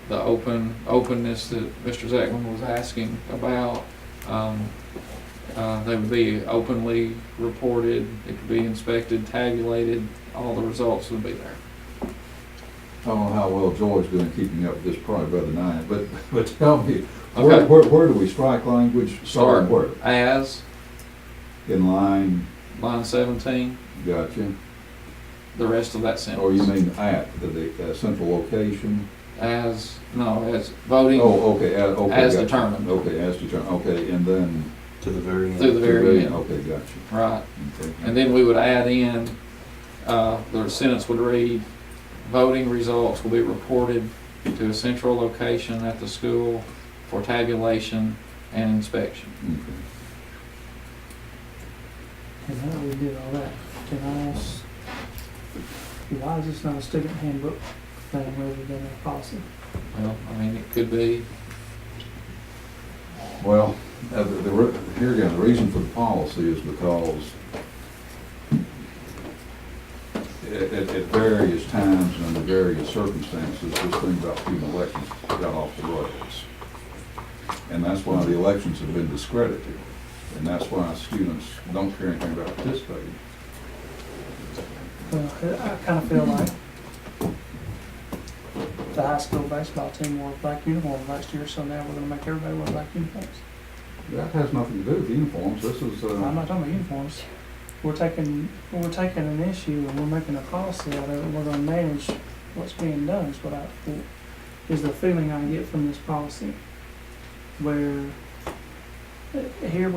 the openness that Mr. Zeckman was asking about. They would be openly reported, it could be inspected, tabulated, all the results would be there. I don't know how well Joy's doing keeping up with this, probably better than I am, but tell me, Okay. where do we strike language? Starting where? As, In line, line 17, gotcha. the rest of that sentence. Or you mean at the central location? As voting. Oh, okay, okay. As gotcha. determined. Okay, as determined, okay, and then. To the very end. Through the very end. Okay, gotcha. Right. Okay. And then we would add in, the sentence would read, voting results will be reported to a central location at the school for tabulation and inspection. Okay. And how do we do all that? Can I ask, why is this not a student handbook thing rather than a policy? Well, I mean, it could be, Well, here again, the reason for the policy is because at various times and under various circumstances, this thing about student elections got off the rails. And that's why the elections have been discredited. And that's why students don't care anything about participating. Well, I kind of feel like the high school baseball team wore black uniforms last year, so now we're going to make everybody wear black uniforms. That has nothing to do with uniforms. This is, I'm not talking about uniforms. We're taking an issue and we're making a policy out of it, and we're gonna manage what's being done, is the feeling I get from this policy. Where, here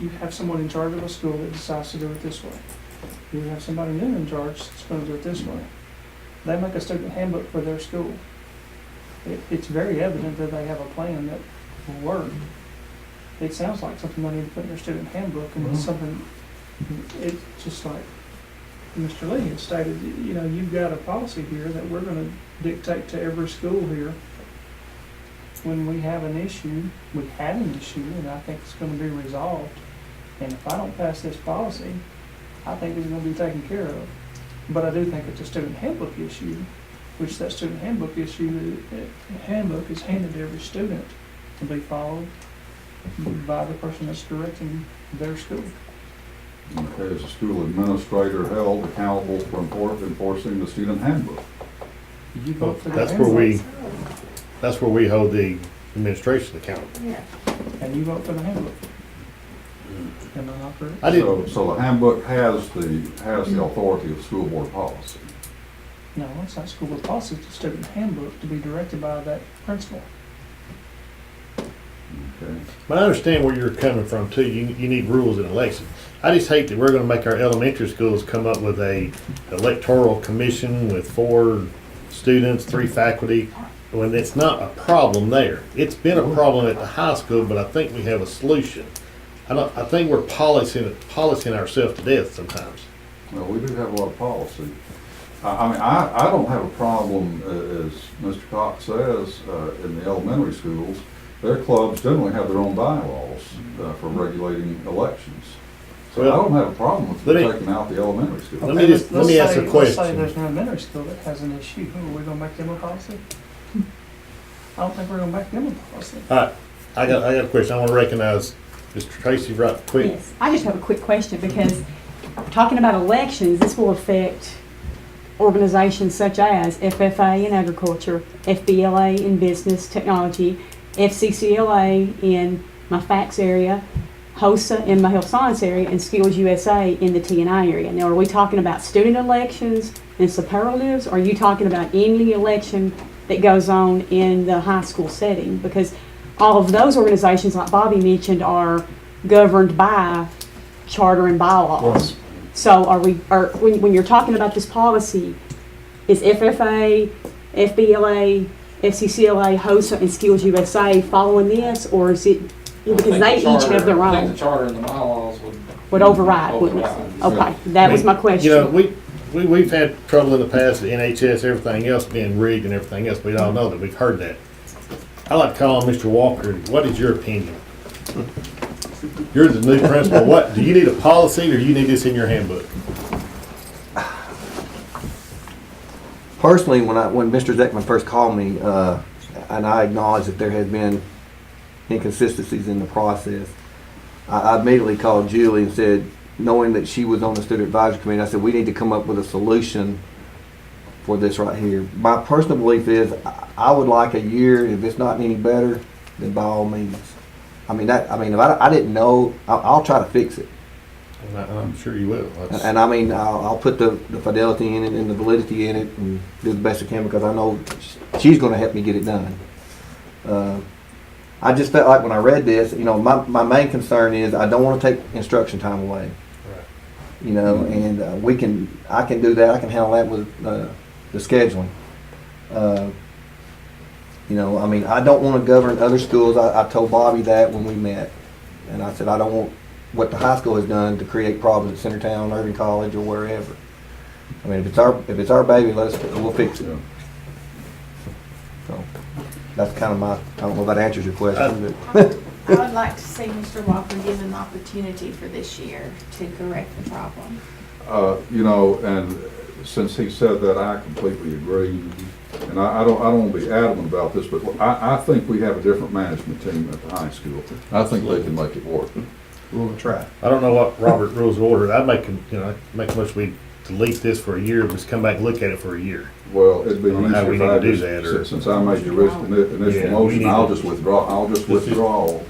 you have someone in charge of a school that decides to do it this way. You have somebody new in charge that's gonna do it this way. They make a student handbook for their school. It's very evident that they have a plan that will work. It sounds like something they need to put in their student handbook, and it's something, it's just like Mr. Lee had stated, you know, you've got a policy here that we're gonna dictate to every school here. When we have an issue, we had an issue, and I think it's gonna be resolved. And if I don't pass this policy, I think it's gonna be taken care of. But I do think it's a student handbook issue, which that student handbook is handed to every student to be followed by the person that's directing their school. okay, is the school administrator held accountable for enforcing the student handbook? You vote for the That's where we hold the administration accountable. and you vote for the handbook. Am I not correct? I didn't. So the handbook has the authority of school board policy. No, it's not school board policy, it's a student handbook to be directed by that principal. Okay. But I understand where you're coming from too. You need rules in election. I just hate that we're gonna make our elementary schools come up with a electoral commission with 4 students, 3 faculty, when it's not a problem there. It's been a problem at the high school, but I think we have a solution. I think we're policing ourselves to death sometimes. Well, we do have a lot of policy. I mean, I don't have a problem, as Mr. Cox says, in the elementary schools. Their clubs generally have their own bylaws for regulating elections. So I don't have a problem with taking out the elementary school. Let me ask a question. Let's say there's an elementary school that has an issue. Are we gonna make them a policy? I don't think we're gonna make them a policy. All right, I got a question. I want to recognize Mr. Tracy right quick. Yes, I just have a quick question because talking about elections, this will affect organizations such as FFA in agriculture, FBLA in business technology, FCCLA in my FACS area, HOSA in my health science area, and Skills USA in the TNI area. Now, are we talking about student elections and superlatives, or are you talking about any election that goes on in the high school setting? Because all of those organizations, like Bobby mentioned, are governed by charter and bylaws. So when you're talking about this policy, is FFA, FBLA, FCCLA, HOSA, and Skills USA following this, or is it, because they each have their I think own, the charter and the bylaws would override, wouldn't it? Okay, that was my question. You know, we've had trouble in the past with NHS, everything else being rigged and everything else. We all know that. We've heard that. I like to call on Mr. Walker. What is your opinion? You're the new principal. What, do you need a policy or do you need this in your handbook? Personally, when Mr. Zeckman first called me, and I acknowledged that there had been inconsistencies in the process, I immediately called Julie and said, knowing that she was on the student advisory committee, I said, we need to come up with a solution for this right here. My personal belief is I would like a year. If it's not any better, then by all means. If I didn't know, I'll try to fix it. I'm sure you will. And I mean, I'll put the fidelity in it and the validity in it and do the best I can because I know she's going to help me get it done. I just felt like when I read this, you know, my main concern is I don't want to take instruction time away. Right. You know, and I can do that. I can handle that with the scheduling. You know, I mean, I don't want to govern other schools. I told Bobby that when we met, and I said I don't want what the high school has done to create problems at Centertown, Irving College, or wherever. I mean, if it's our baby, we'll fix it. So that's kind of my. I don't know if that answers your question, but. I would like to see Mr. Walker given an opportunity for this year to correct the problem. You know, and since he said that, I completely agree. And I don't want to be adamant about this, but I think we have a different management team at the high school. I think they can make it work. We're gonna try. I don't know what Robert Rules of Order. I'd make much we delete this for a year, just come back and look at it for a year. Well, it'd be easier how we if need I to do that, or since I made the initial motion, I'll just withdraw.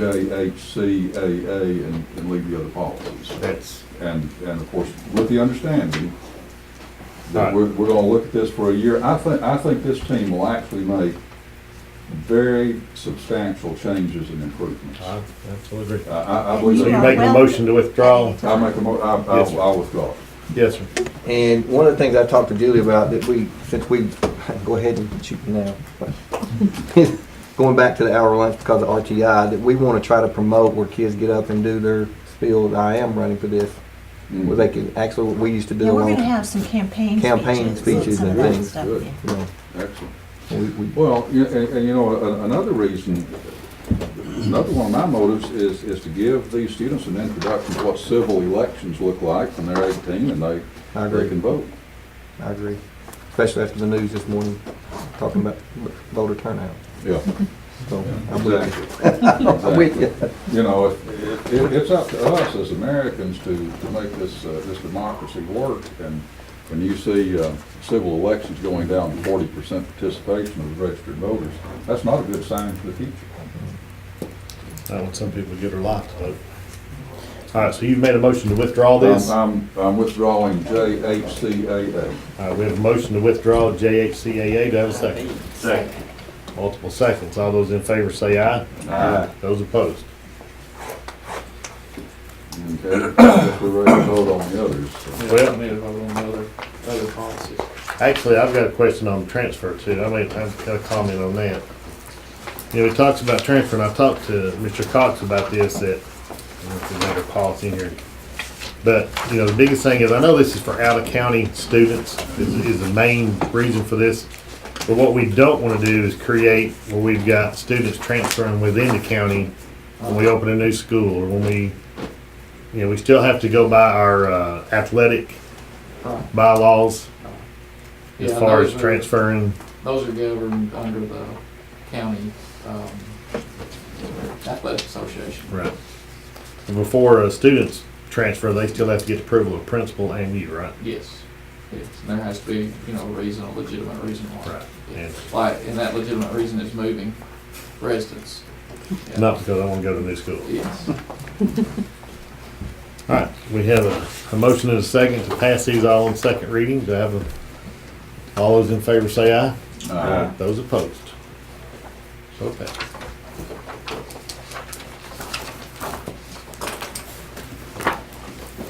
JHCAA and leave the other policies. That's, And of course, with the understanding that Right. we're gonna look at this for a year. I think this team will actually make very substantial changes and improvements. I absolutely agree. I So believe. you Yeah, making a well- motion to withdraw? I'll make a Yes, sir. I'll withdraw. Yes, sir. And one of the things I talked to Julie about, that since we, go ahead and shoot me now, but going back to the hour lunch because of RTI, that we want to try to promote where kids get up and do their spiel. I am running for this, where they can, actually what we used to do. Yeah, we're on gonna have some campaign speeches some and of that things. stuff, Good. yeah. You know, Excellent. we Well, and you know, another reason, another one of my motives is to give these students an introduction to what civil elections look like when they're 18 and I they agree. can vote. I agree, especially after the news this morning talking about voter turnout. Yeah. So Yeah, I'm with exactly. you. I'm with you. You know, it's up to us as Americans to make this democracy work. And when you see civil elections going down to 40% participation of registered voters, that's not a good sign for the future. I want some people to get their life to vote. All right, so you've made a motion to withdraw this? I'm withdrawing JHCAA. All right, we have a motion to withdraw JHCAA. Do I have a second? Second. Multiple seconds. All those in favor say aye. Aye. Those opposed? Okay, I guess we're ready to vote on the others. So. Well- We need to vote on the other policies. Actually, I've got a question on transfer too. I've got a comment on that. You know, he talks about transfer, and I talked to Mr. Cox about this, that, I don't know if there's another policy in here. But, you know, the biggest thing is, I know this is for out-of-county students, is the main reason for this. But what we don't want to do is create where we've got students transferring within the county when we open a new school, or when we, you know, we still have to go by our athletic Right. bylaws as Yeah, far as those are- transferring. Those are governed under the county athletic association. Right. And before students transfer, they still have to get approval of principal and you, right? Yes, yes, and there has to be, you know, a legitimate reason why. Right. And Like, and that legitimate reason is moving residents. Yeah. not because I want to go to a new school. Yes. All right, we have a motion and a second to pass these all on second reading. Do I have all those in favor say aye? Aye. Those opposed? So passed.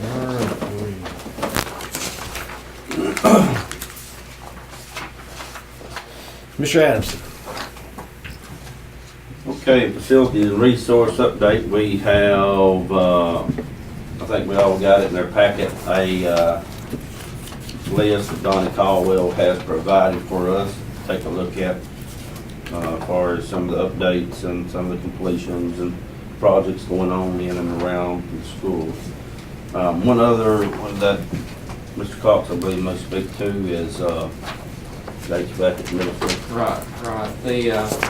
All right, Mr. Adamson. Okay, facility and resource update, we have, I think we all got it in their packet, a list that Donnie Caldwell has provided for us to take a look at, as far as some of the updates and some of the completions and projects going on in and around the schools. One other one that Mr. Cox, I believe, must speak to is dates back at the middle school. Right.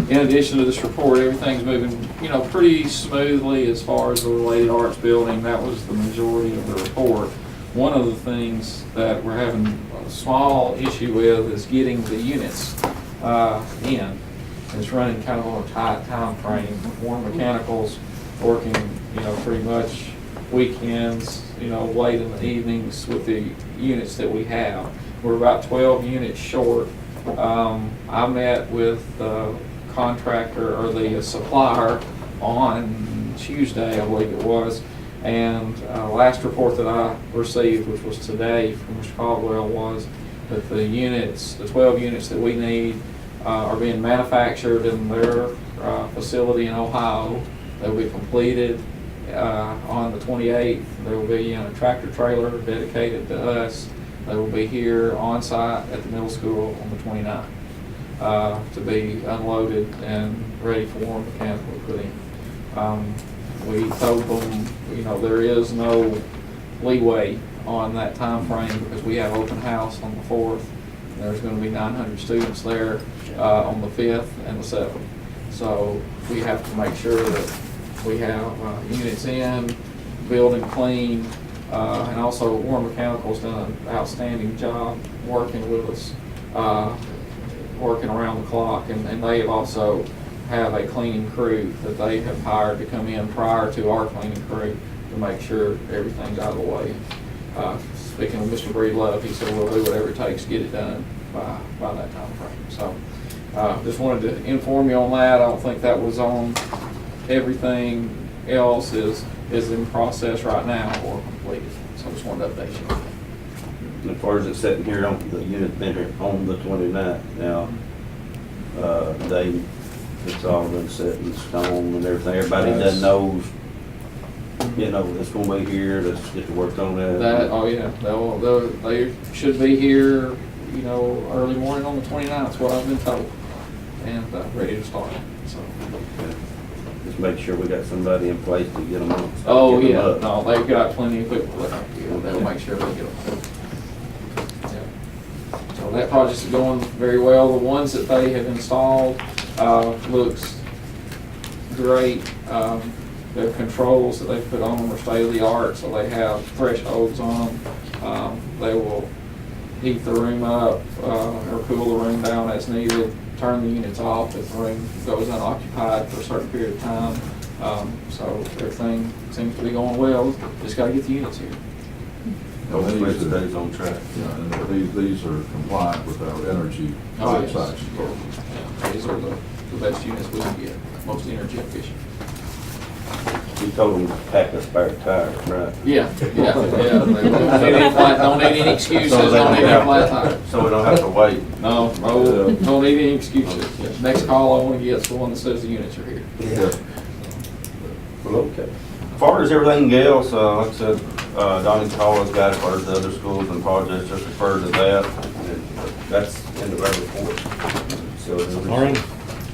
In addition to this report, everything's moving, you know, pretty smoothly as far as the related arts building. That was the majority of the report. One of the things that we're having a small issue with is getting the units in. It's running kind of on a tight time frame. Warren Mechanical's working, you know, pretty much weekends, you know, late in the evenings with the units that we have. We're about 12 units short. I met with the contractor or the supplier on Tuesday, I believe it was, and last report that I received, which was today from Mr. Caldwell, was that the units, the 12 units that we need, are being manufactured in their facility in Ohio. They'll be completed on the 28th. There will be in a tractor trailer dedicated to us. They will be here on site at the middle school on the 29th to be unloaded and ready for Warren Mechanical to put in. We told them, you know, there is no leeway on that time frame because we have open house on the 4th. There's going to be 900 students there on the 5th and the 7th. So we have to make sure that we have units in, building clean, and also Warren Mechanical's done an outstanding job working with us, working around the clock, and they have also have a cleaning crew that they have hired to come in prior to our cleaning crew to make sure everything's out of the way. Speaking with Mr. Breedlove, he said we'll do whatever it takes to get it done by that time frame. So just wanted to inform you on that. I don't think that was on. Everything else is in process right now or completed. So I just wanted to update you. As far as it's sitting here on the unit been here on the 29th now, it's all been set in stone and everything. Everybody that knows, you know, it's gonna be here. Let's get to work on that. Oh yeah, they should be here, you know, early morning on the 29th, is what I've been told, and ready to start. So. Just make sure we got somebody in place to get them on. Oh get yeah, them up. no, they've got plenty of people left. Yeah, they'll make sure they get them. Yeah. So that project's going very well. The ones that they have installed looks great. Their controls that they put on them are state of the art, so they have thresholds on them. They will heat the room up or cool the room down as needed. Turn the units off if the room goes unoccupied for a certain period of time. So everything seems to be going well. Just got to get the units here. No, Days on track. Yeah, and these are compliant with our energy Yes. action program. Yeah, these are the best units we can get, most energy efficient. We told them to pack a spare tire, right? Yeah. They don't need any excuses, don't need any flat tires. So we don't have to wait. No, don't need any excuses. Next call I want to get is the one that says the units are here. Yeah. Well, okay. As far as everything else, like I said, Donnie Hall has got it for the other schools and projects, just referred to that. And that's in the report. So, All right.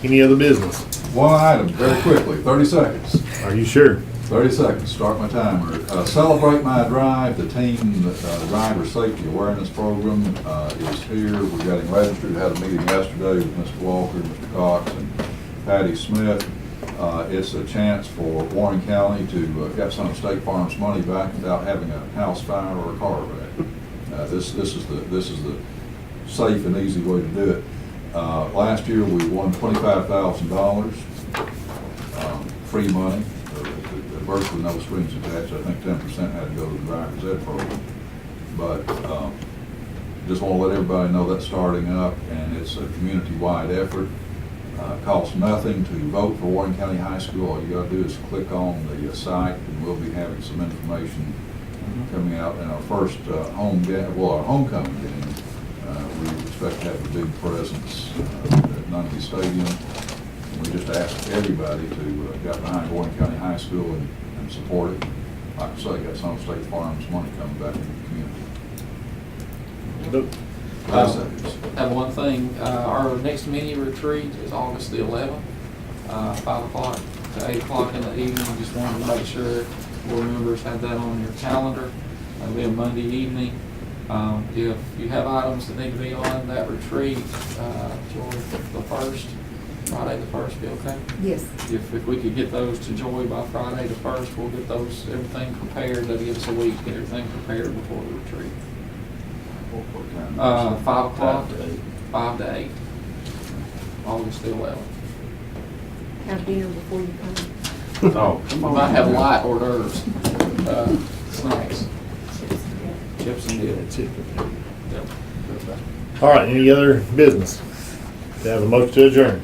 Any other business? One item, very quickly, 30 seconds. Are you sure? 30 seconds, start my timer. Celebrate My Drive, the team, driver safety awareness program is here. We're getting registered. Had a meeting yesterday with Mr. Walker, Mr. Cox, and Patty Smith. It's a chance for Warren County to get some of State Farm's money back without having a house fire or a car wreck. This is the safe and easy way to do it. Last year we won $25,000 free money. Virtually no strings attached. I think 10% had to go to the driver's ed program. But just want to let everybody know that's starting up, and it's a community-wide effort. Costs nothing to vote for Warren County High School. All you got to do is click on the site, and we'll be having some information coming out in our first our homecoming game. We expect to have a big presence at Nunley Stadium. We just ask everybody to get behind Warren County High School and support it. Like I say, got some State Farm's money coming back in the community. Have one thing, our next mini retreat is August the 11th, 5 o'clock to 8 o'clock in the evening. Just wanted to make sure board members have that on your calendar. It'll be a Monday evening. If you have items that need to be on that retreat, Joy, the 1st, Friday the 1st, be okay? Yes. If we could get those to Joy by Friday the 1st, we'll get everything prepared. That'll give us a week to get everything prepared before the retreat. 5 o'clock, 5 to 8, August the 11th. Have dinner before you come. oh, We might have light hors d'oeuvres, snacks, chips and dip. All right, any other business? Do I have a motion to adjourn?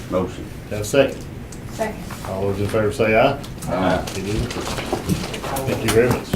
motion. Do I have a second? Second. All those in favor say aye. Aye. It is approved. Thank you very much.